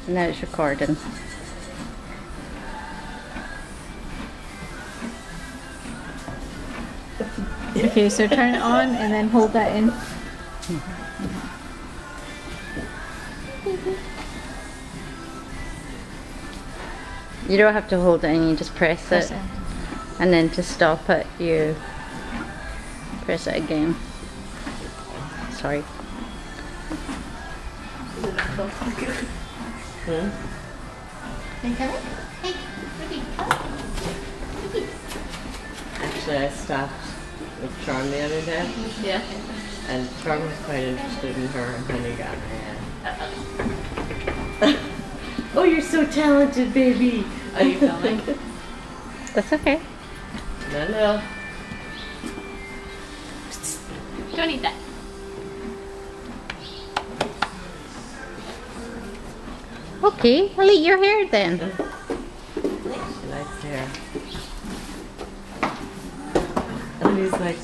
Now it's recording. Okay, so turn it on and then hold that in. You don't have to hold it in, you just press it. And then to stop it, you press it again. Sorry. Hmm? Actually, I stopped with Charm the other day. Yeah. And Charm was quite interested in her, and Honey got mad. Oh, you're so talented, baby! Are you filming? That's okay. No. Don't eat that. Okay, I'll eat your hair then. She likes hair. And he's like,